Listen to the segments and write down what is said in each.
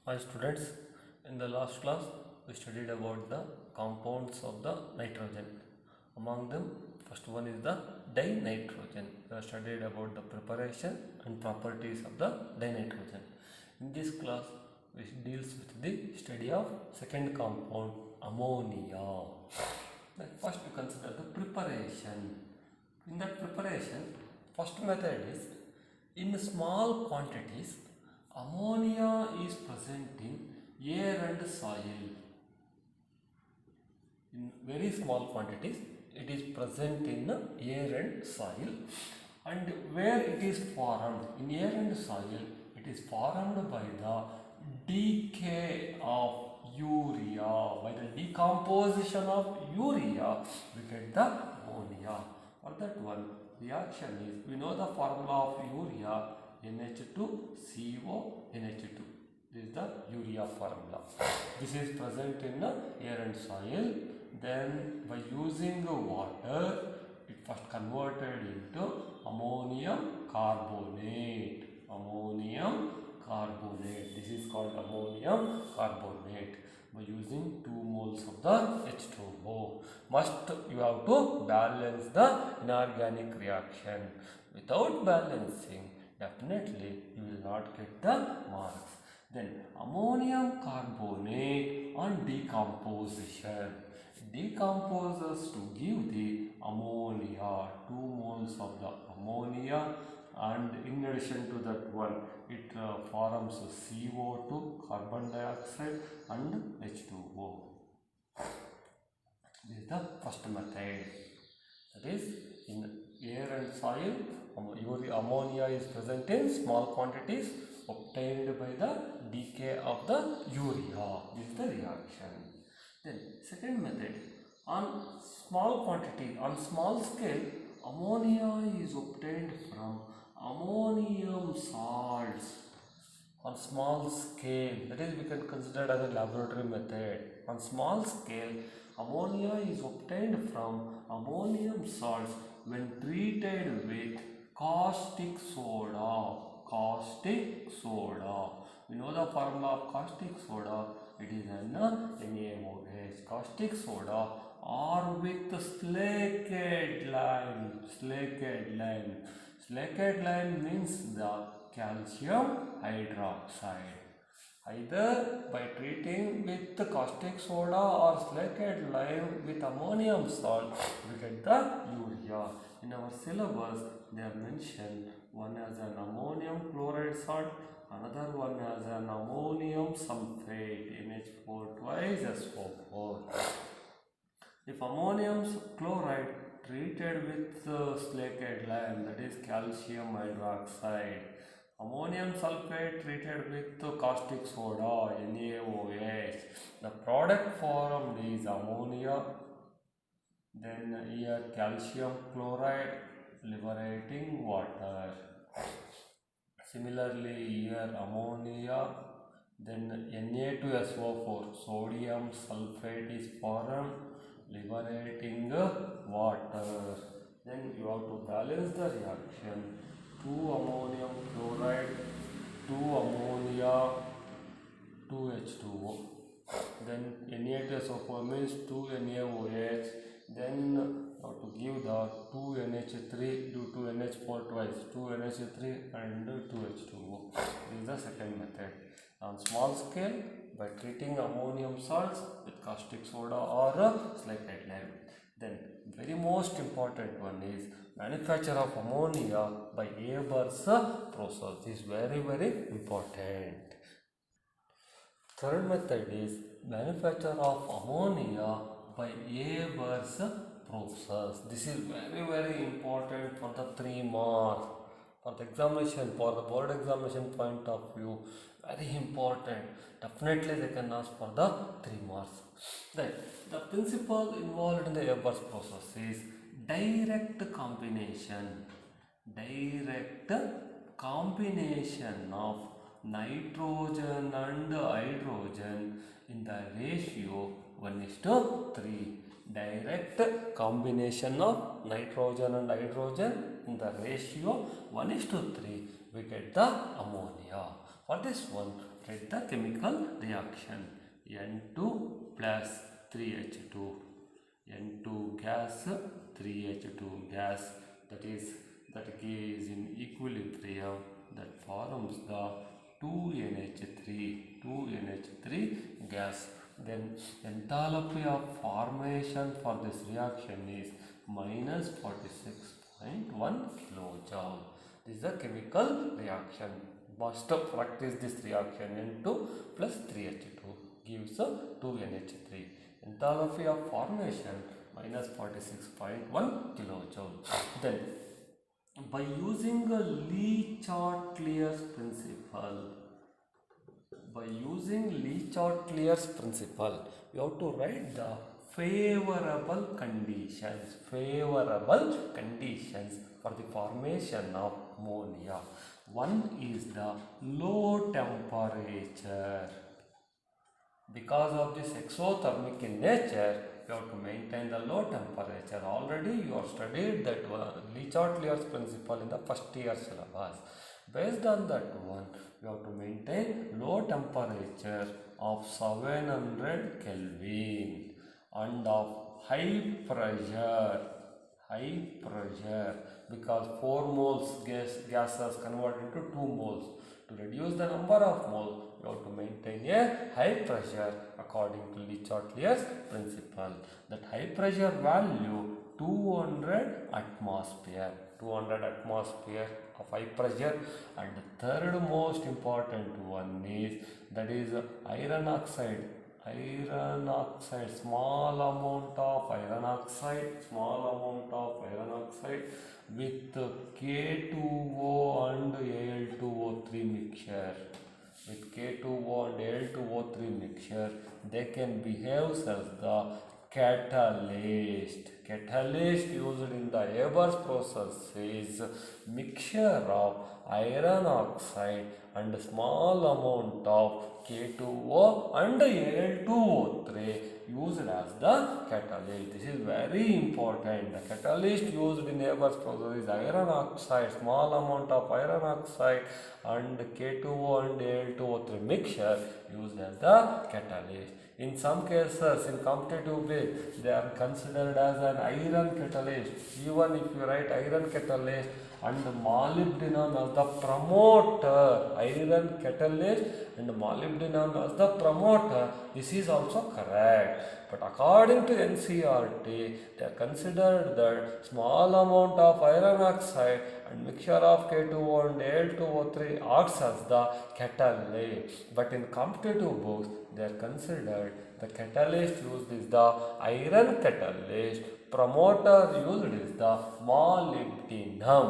Hi students, in the last class we studied about the compounds of the nitrogen. Among them, first one is the dinitrogen. We have studied about the preparation and properties of the dinitrogen. In this class, we deals with the study of second compound, ammonia. Then first we consider the preparation. In that preparation, first method is in small quantities ammonia is present in air and soil. In very small quantities it is present in air and soil, and where it is formed in air and soil, it is formed by the decay of urea. By the decomposition of urea we get the ammonia. For that one reaction is, we know the formula of urea, NH2CO NH2. This is the urea formula. This is present in air and soil. Then by using water, it first converted into ammonium carbonate. Ammonium carbonate. This is called ammonium carbonate. By using 2 moles of the H2O. Must you have to balance the inorganic reaction. Without balancing, definitely you will not get the marks. Then ammonium carbonate on decomposition decomposes to give the ammonia, 2 moles of the ammonia, and in addition to that one it forms CO2, carbon dioxide, and H2O. This is the first method. That is, in air and soil, ammonia is present in small quantities obtained by the decay of the urea. This is the reaction. Then second method, on small quantity, on small scale, ammonia is obtained from ammonium salts. On small scale, that is, we can consider as a laboratory method. On small scale, ammonia is obtained from ammonium salts when treated with caustic soda. Caustic soda. We know the formula of caustic soda. It is NaOH. Caustic soda or with slaked lime. Slaked lime. Slaked lime means the calcium hydroxide. Either by treating with the caustic soda or slaked lime with ammonium salt, we get the urea. In our syllabus, they have mentioned one as an ammonium chloride salt, another one as an ammonium sulfate, NH4 twice SO4. If ammonium chloride treated with slaked lime, that is calcium hydroxide, ammonium sulfate treated with caustic soda, NaOH, the product formed is ammonia, then here calcium chloride liberating water. Similarly here ammonia, then Na2SO4, sodium sulfate is formed, liberating water. Then you have to balance the reaction. 2 ammonium chloride, 2 ammonia, 2 H2O. Then Na2SO4 means 2 NaOH. Then to give the 2 NH3 due to NH4 twice, 2 NH3 and 2 H2O. This is the second method. On small scale, by treating ammonium salts with caustic soda or slaked lime. Then very most important one is manufacture of ammonia by Haber's process. This is very important. Third method is manufacture of ammonia by Haber's process. This is very important for the 3 marks. For the examination, for the board examination point of view, very important. Definitely they can ask for the 3 marks. Then the principle involved in the Haber's process is direct combination. Direct combination of nitrogen and hydrogen in the ratio 1:3. Direct combination of nitrogen and hydrogen in the ratio 1:3, we get the ammonia. For this one, Write the chemical reaction. N2 plus 3H2. N2 gas, 3H2 gas. That is in equilibrium. That forms the 2NH3 gas. Then enthalpy of formation for this reaction is minus 46.1 kilojoule. This is a chemical reaction. Must practice this reaction. N2 plus 3H2 gives 2NH3. Enthalpy of formation minus 46.1 kilojoule. Then by using a Le-Chatelier's principle, we have to write the favorable conditions for the formation of ammonia. One is the low temperature. Because of this exothermic in nature, you have to maintain the low temperature. Already you have studied that Le-Chatelier's principle in the first year syllabus. Based on that one, you have to maintain low temperature of 700 Kelvin and of high pressure, because 4 moles gases convert into 2 moles. To reduce the number of moles, you have to maintain a high pressure according to Le-Chatelier's principle. That high pressure value 200 atmosphere of high pressure. And the third most important one is iron oxide, small amount of iron oxide with K2O and Al2O3 mixture. With K2O and Al2O3 mixture, they can behave as the catalyst. Catalyst used in the Haber's process is mixture of iron oxide and small amount of K2O and Al2O3 used as the catalyst. This is very important. The catalyst used in Haber's process is iron oxide, small amount of iron oxide and K2O and Al2O3 mixture used as the catalyst. In some cases, in competitive base, they are considered as an iron catalyst. Even if you write iron catalyst and molybdenum as the promoter, iron catalyst and molybdenum as the promoter, this is also correct. But according to NCERT, they are considered that small amount of iron oxide and mixture of K2O and Al2O3 acts as the catalyst. But in competitive books, they are considered the catalyst used is the iron catalyst, promoter used is the molybdenum.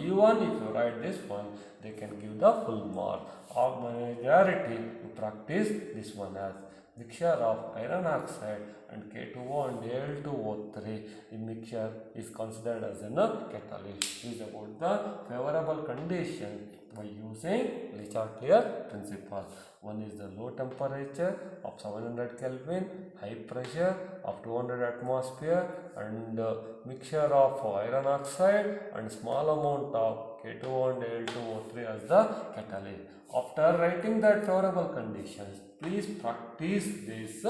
Even if you write this one, they can give the full mark. Of majority, you practice this one as mixture of iron oxide and K2O and Al2O3. The mixture is considered as a catalyst. This is about the favorable condition by using Le-Chatelier's principle. One is the low temperature of 700 Kelvin, high pressure of 200 atmosphere and mixture of iron oxide and small amount of K2O and Al2O3 as the catalyst. After writing that favorable conditions, please practice this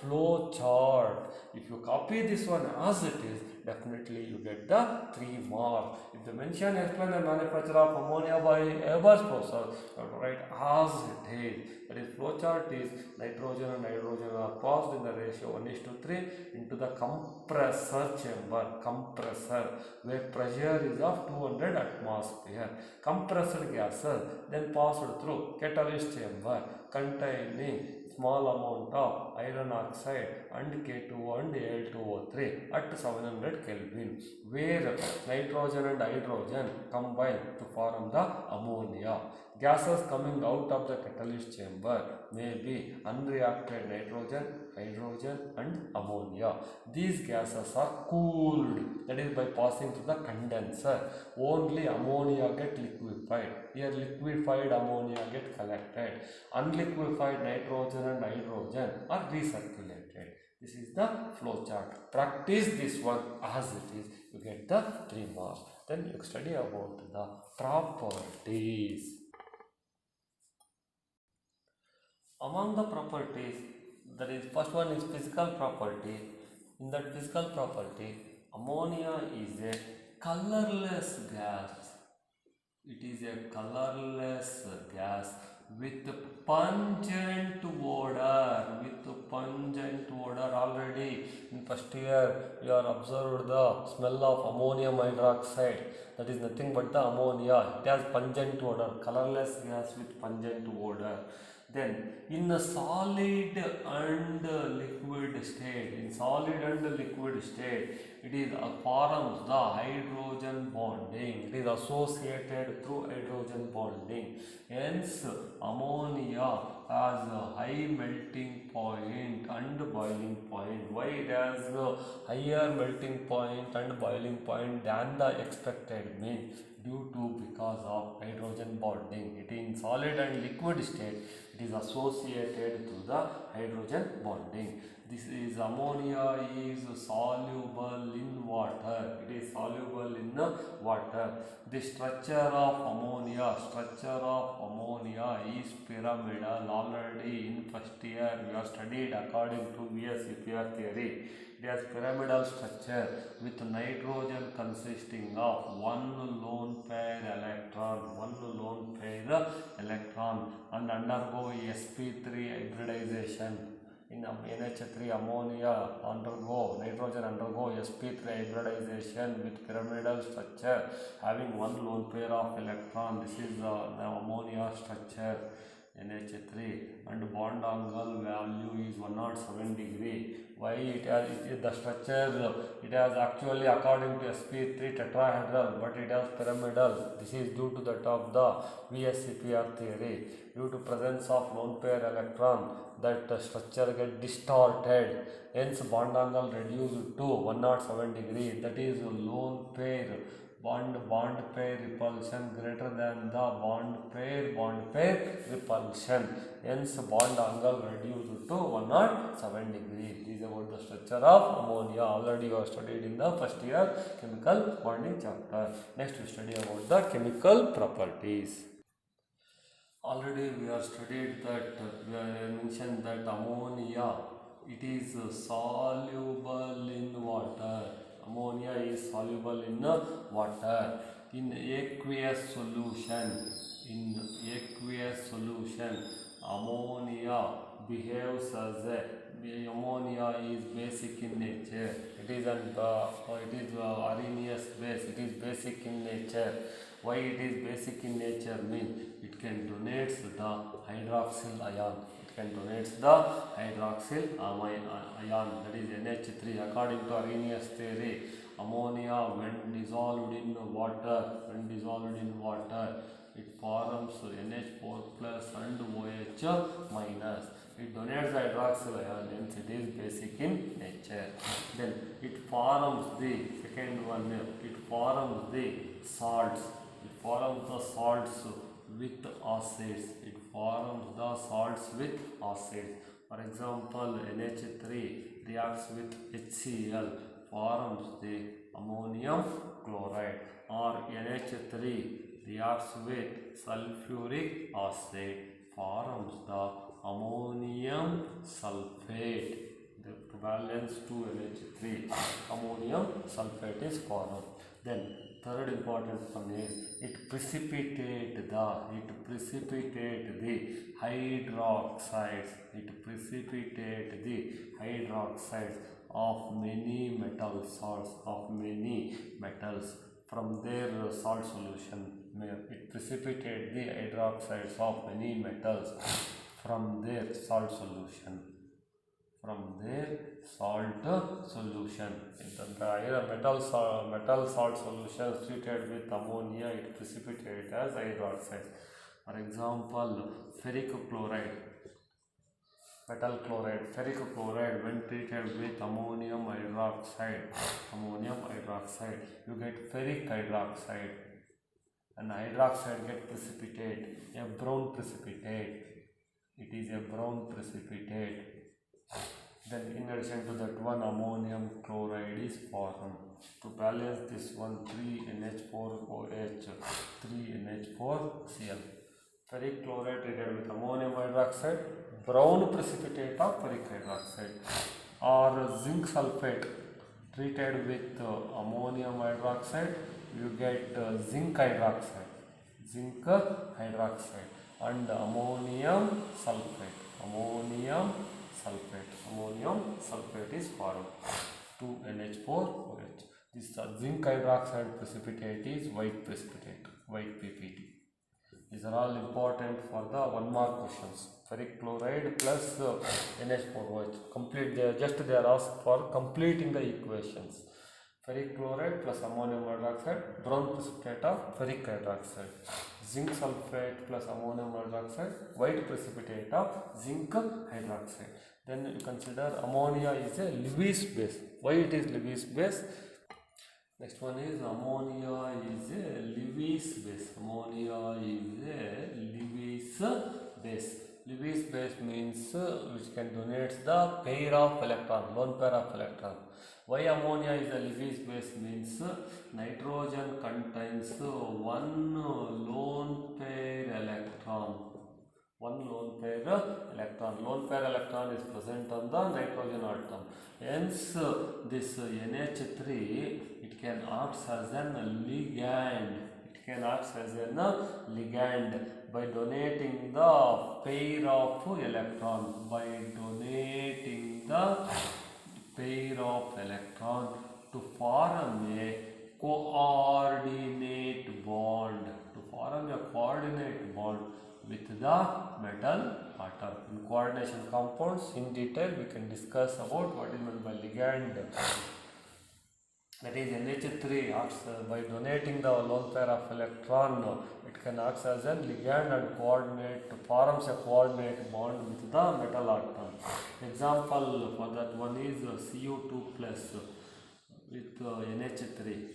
flow chart. If you copy this one as it is, definitely you get the 3 marks. If they mention explain the manufacture of ammonia by Haber's process, you have to write as it is. That is, flow chart is nitrogen and hydrogen are passed in the ratio 1:3 into the compressor chamber, where pressure is of 200 atmosphere. Compressed gases then passed through catalyst chamber containing small amount of iron oxide and K2O and Al2O3 at 700 Kelvin, where nitrogen and hydrogen combine to form the ammonia. Gases coming out of the catalyst chamber may be unreacted nitrogen, hydrogen and ammonia. These gases are cooled, that is by passing through the condenser. Only ammonia get liquefied. Here liquefied ammonia get collected. Unliquefied nitrogen and hydrogen are recirculated. This is the flow chart. Practice this one as it is. You get the 3 marks. Then you study about the properties. Among the properties, that is, first one is physical property. In that physical property, ammonia is a colorless gas. It is a colorless gas with pungent odor. Already in first year you are observed the smell of ammonium hydroxide. That is nothing but the ammonia. It has pungent odor, colorless gas with pungent odor. Then in a solid and liquid state, it is forms the hydrogen bonding. It is associated through hydrogen bonding. Hence, ammonia has a high melting point and boiling point. Why it has a higher melting point and boiling point than the expected means? Due to because of hydrogen bonding. It is in solid and liquid state, it is associated to the hydrogen bonding. This is ammonia is soluble in water. It is soluble in water. The structure of ammonia is pyramidal. Already in first year we have studied according to VSEPR theory. It has pyramidal structure with nitrogen consisting of one lone pair electron and undergo sp3 hybridization. In NH3 ammonia nitrogen undergo sp3 hybridization with pyramidal structure having one lone pair of electron. This is the ammonia structure. NH3 and bond angle value is 107 degree. Why it has the structure? It has actually according to sp3 tetrahedral, but it has pyramidal. This is due to that of the VSEPR theory. Due to presence of lone pair electron, that structure get distorted. Hence bond angle reduced to 107 degree. That is lone pair bond pair repulsion greater than the bond pair repulsion. Hence bond angle reduced to 107 degree. This is about the structure of ammonia. Already you have studied in the first year chemical bonding chapter. Next we study about the chemical properties. Already we have studied that we have mentioned that ammonia, it is soluble in water. Ammonia is soluble in water. In aqueous solution, ammonia behaves as ammonia is basic in nature. It is areneous base. It is basic in nature. Why it is basic in nature means it can donate the hydroxyl ion. That is NH3. According to Arrhenius theory, ammonia when dissolved in water, it forms NH4 plus and OH minus. It donates the hydroxyl ion, hence it is basic in nature. Then it forms the second one. It forms the salts. With acids. For example, NH3 reacts with HCl, forms the ammonium chloride, or NH3 reacts with sulfuric acid, forms the ammonium sulfate. The valence to NH3, ammonium sulfate is formed. Then third important one is it precipitate the hydroxides. Of many metal salts, from their salt solution. It precipitates the hydroxides of many metals from their salt solution. If the higher metal salt solution treated with ammonia, it precipitates as hydroxides. For example, ferric chloride, when treated with ammonium hydroxide, you get ferric hydroxide, and hydroxide get precipitate, a brown precipitate. It is a brown precipitate. Then in addition to that one, ammonium chloride is formed. To balance this one, 3NH4OH, 3NH4Cl. Ferric chloride treated with ammonium hydroxide, brown precipitate of ferric hydroxide, or zinc sulfate treated with ammonium hydroxide, you get zinc hydroxide, and ammonium sulfate. Ammonium sulfate is formed, 2NH4OH. This zinc hydroxide precipitate is white precipitate, white PPT. These are all important for the 1 mark questions. Ferric chloride plus NH4OH. Complete. They are asked for completing the equations. Ferric chloride plus ammonium hydroxide, brown precipitate of ferric hydroxide. Zinc sulfate plus ammonium hydroxide, white precipitate of zinc hydroxide. Then you consider ammonia is a Lewis base. Why it is Lewis base? Next one is ammonia is a Lewis base. Lewis base means which can donate the pair of electron, lone pair of electron. Why ammonia is a Lewis base means nitrogen contains one lone pair electron. Lone pair electron is present on the nitrogen atom. Hence, this NH3 it can act as an ligand. By donating the pair of electron. To form a coordinate bond. With the metal atom. In coordination compounds, in detail we can discuss about what is meant by ligand. That is NH3 acts by donating the lone pair of electron. It can act as a ligand and forms a coordinate bond with the metal atom. Example for that one is Cu2 plus with NH3.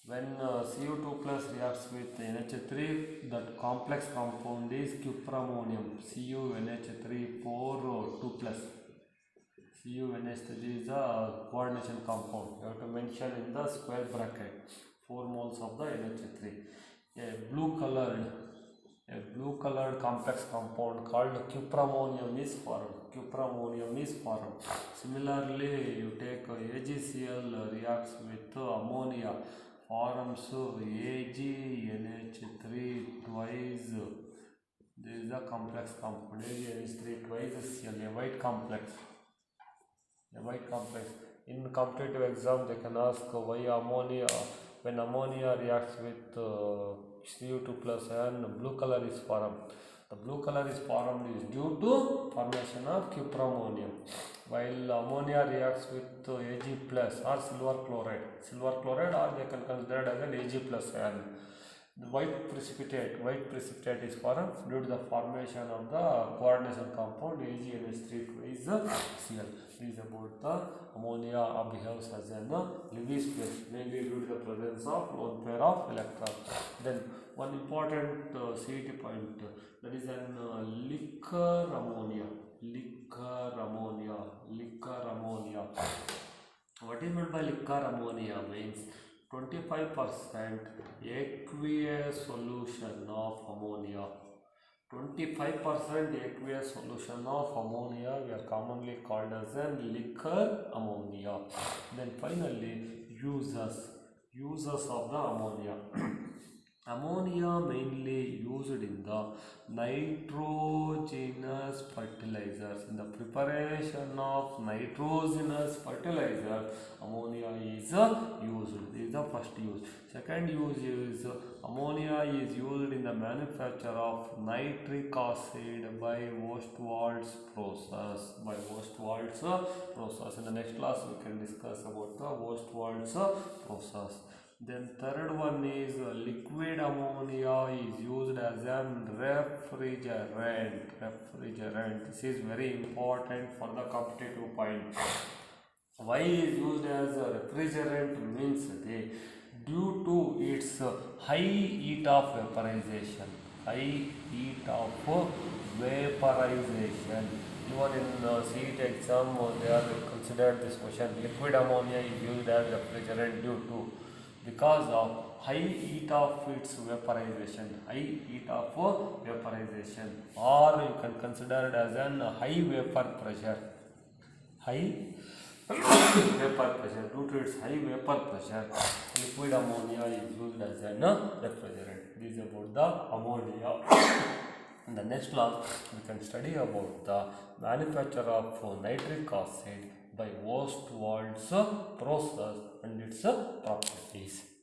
When Cu2 plus reacts with NH3, that complex compound is cuprammonium, CuNH3 2 plus. CuNH3 is a coordination compound. You have to mention in the square bracket 4 moles of the NH3. A blue colored complex compound called cuprammonium is formed. Similarly, you take AgCl reacts with ammonia, forms AgNH3 twice. This is a complex compound. AgNH3 twice Cl, a white complex. In competitive exam, they can ask why ammonia, when ammonia reacts with Cu2 plus and blue color is formed. The blue color is formed is due to formation of cuprammonium. While ammonia reacts with Ag plus or silver chloride, or they can consider it as an Ag plus ion. The white precipitate is formed due to the formation of the coordination compound AgNH3 is Cl. This is about the ammonia behaves as a Lewis base, mainly due to the presence of lone pair of electrons. Then one important CET point, that is an liquor ammonia. What is meant by liquor ammonia means 25% aqueous solution of ammonia. 25% aqueous solution of ammonia we are commonly called as a liquor ammonia. Then finally uses of the ammonia. Ammonia mainly used in the nitrogenous fertilizers. In the preparation of nitrogenous fertilizer, ammonia is used. This is the first use. Second use is ammonia is used in the manufacture of nitric acid by Ostwald's process. In the next class we can discuss about the Ostwald's process. Then third one is liquid ammonia is used as a refrigerant. This is very important for the competitive point. Why is used as a refrigerant means due to its high heat of vaporization. Even in CET exam they are considered this question. Liquid ammonia is used as refrigerant due to because of high heat of its vaporization, or you can consider it as an high vapor pressure. High vapor pressure. Due to its high vapor pressure, liquid ammonia is used as an refrigerant. This is about the ammonia. In the next class, we can study about the manufacture of nitric acid by Ostwald's process and its properties.